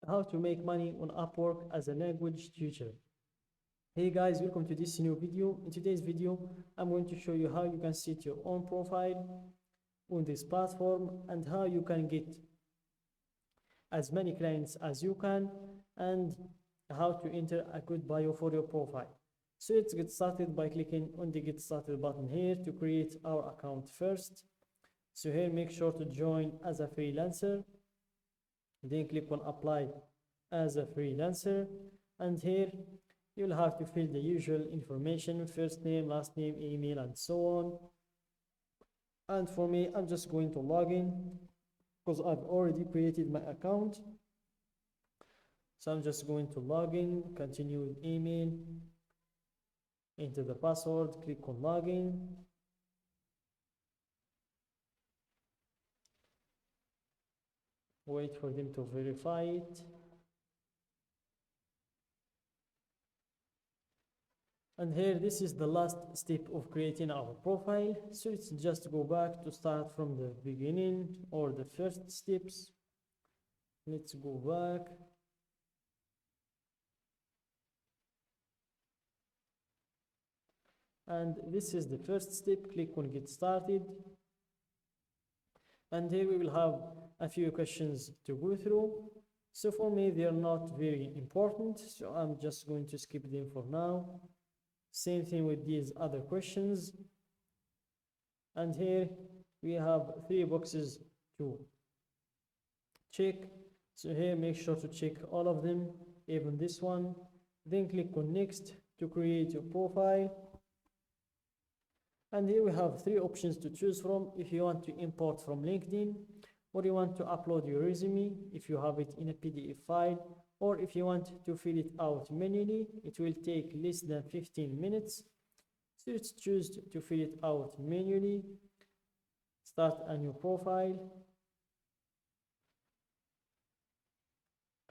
how to make money on Upwork as a language tutor. Hey guys, welcome to this new video. In today's video, I'm going to show you how you can set your own profile on this platform and how you can get as many clients as you can and how to enter a good bio for your profile. So let's get started by clicking on the get started button here to create our account first. So here make sure to join as a freelancer, then click on apply as a freelancer, and here you'll have to fill the usual information, first name, last name, email, and so on. And for me, I'm just going to log in because I've already created my account. So I'm just going to log in, continue with email, enter the password, click on login. Wait for them to verify it. And here, this is the last step of creating our profile. So let's just go back to start from the beginning or the first steps. Let's go back. And this is the first step. Click on get started. And here we will have a few questions to go through. So for me, they are not very important. So I'm just going to skip them for now. Same thing with these other questions. And here we have 3 boxes to check. So here make sure to check all of them, even this one. Then click on next to create your profile. And here we have 3 options to choose from. If you want to import from LinkedIn, or you want to upload your resume if you have it in a PDF file, or if you want to fill it out manually, it will take less than 15 minutes. So let's choose to fill it out manually. Start a new profile.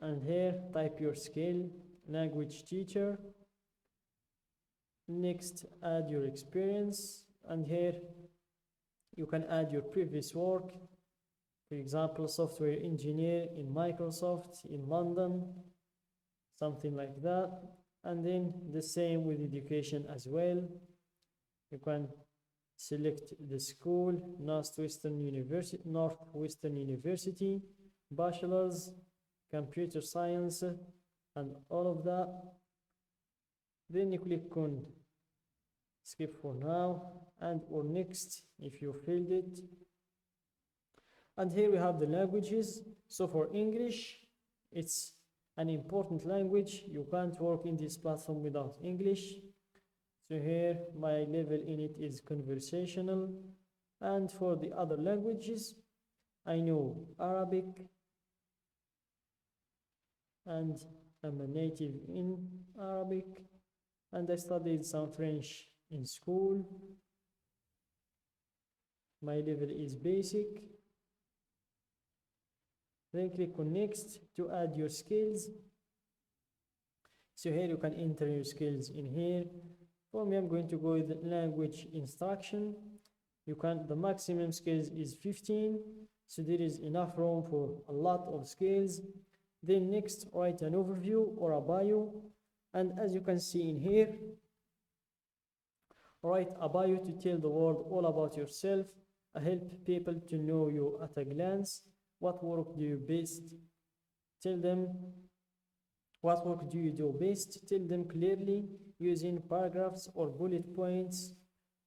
And here type your skill, language teacher. Next, add your experience. And here you can add your previous work. For example, software engineer in Microsoft in London, something like that. And then the same with education as well. You can select the school, Northwestern University, bachelor's, computer science, and all of that. Then you click on skip for now and or next if you filled it. And here we have the languages. So for English, it's an important language. You can't work in this platform without English. So here my level in it is conversational. And for the other languages, I know Arabic, and I'm a native in Arabic, and I studied some French in school. My level is basic. Then click on next to add your skills. So here you can enter your skills in here. For me, I'm going to go with language instruction. The maximum skills is 15, so there is enough room for a lot of skills. Then next, write an overview or a bio. And as you can see in here, write a bio to tell the world all about yourself, help people to know you at a glance. What work do you best? Tell them what work do you do best. Tell them clearly using paragraphs or bullet points.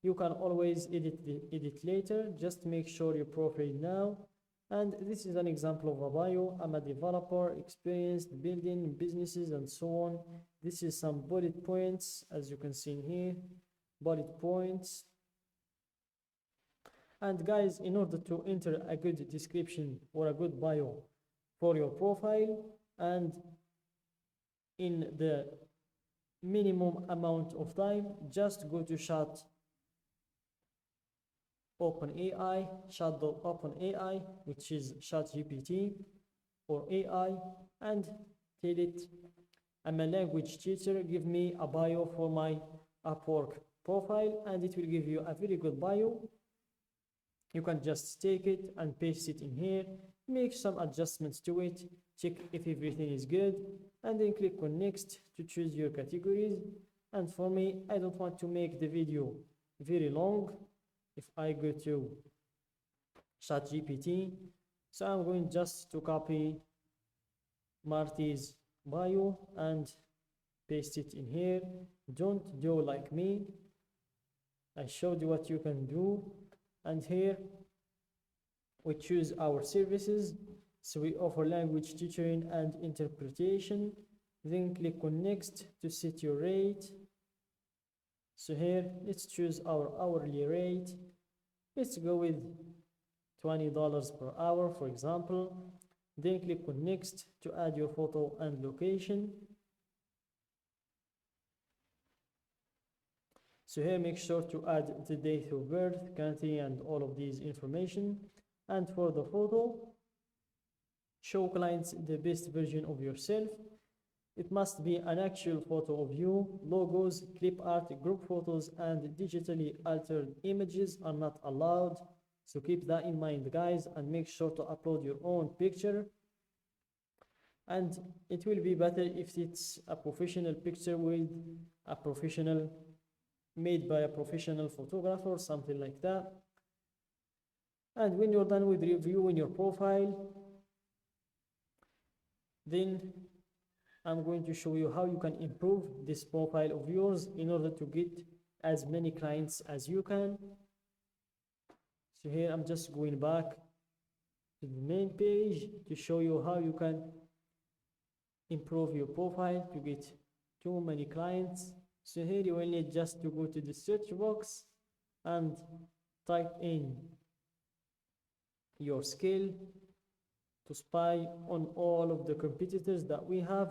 You can always edit later. Just make sure you proofread now. And this is an example of a bio. I'm a developer, experienced building businesses and so on. This is some bullet points, as you can see in here, bullet points. And guys, in order to enter a good description or a good bio for your profile and in the minimum amount of time, just go to chat.openai, which is ChatGPT or AI, and tell it, I'm a language teacher, give me a bio for my Upwork profile, and it will give you a very good bio. You can just take it and paste it in here, make some adjustments to it, check if everything is good, and then click on next to choose your categories. And for me, I don't want to make the video very long. If I go to ChatGPT, so I'm going just to copy Marty's bio and paste it in here. Don't do like me. I showed you what you can do, and here we choose our services. So we offer language tutoring and interpretation. Then click on next to set your rate. So here let's choose our hourly rate. Let's go with $20 per hour, for example. Then click on next to add your photo and location. So here make sure to add the date of birth, country, and all of these information. And for the photo, show clients the best version of yourself. It must be an actual photo of you. Logos, clip art, group photos, and digitally altered images are not allowed. So keep that in mind, guys, and make sure to upload your own picture. And it will be better if it's a professional picture with a professional, made by a professional photographer or something like that. And when you're done with reviewing your profile, then I'm going to show you how you can improve this profile of yours in order to get as many clients as you can. So here I'm just going back to the main page to show you how you can improve your profile to get too many clients. So here you will need just to go to the search box and type in your skill to spy on all of the competitors that we have,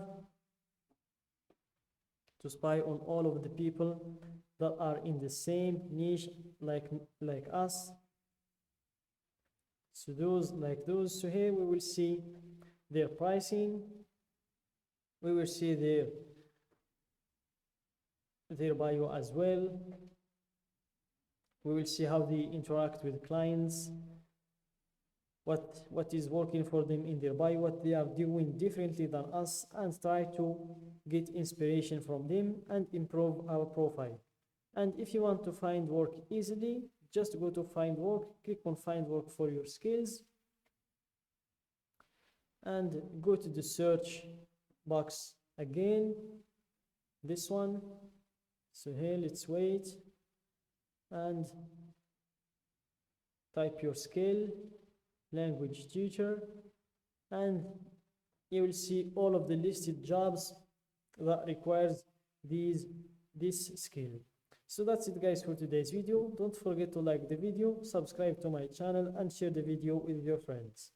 to spy on all of the people that are in the same niche like us. So those like those. So here we will see their pricing, we will see their bio as well. We will see how they interact with clients, what is working for them in their bio, what they are doing differently than us, and try to get inspiration from them and improve our profile. And if you want to find work easily, just go to find work, click on find work for your skills, and go to the search box again, this one. So here let's wait and type your skill, language tutor, and you will see all of the listed jobs that requires this skill. So that's it, guys, for today's video. Don't forget to like the video, subscribe to my channel, and share the video with your friends.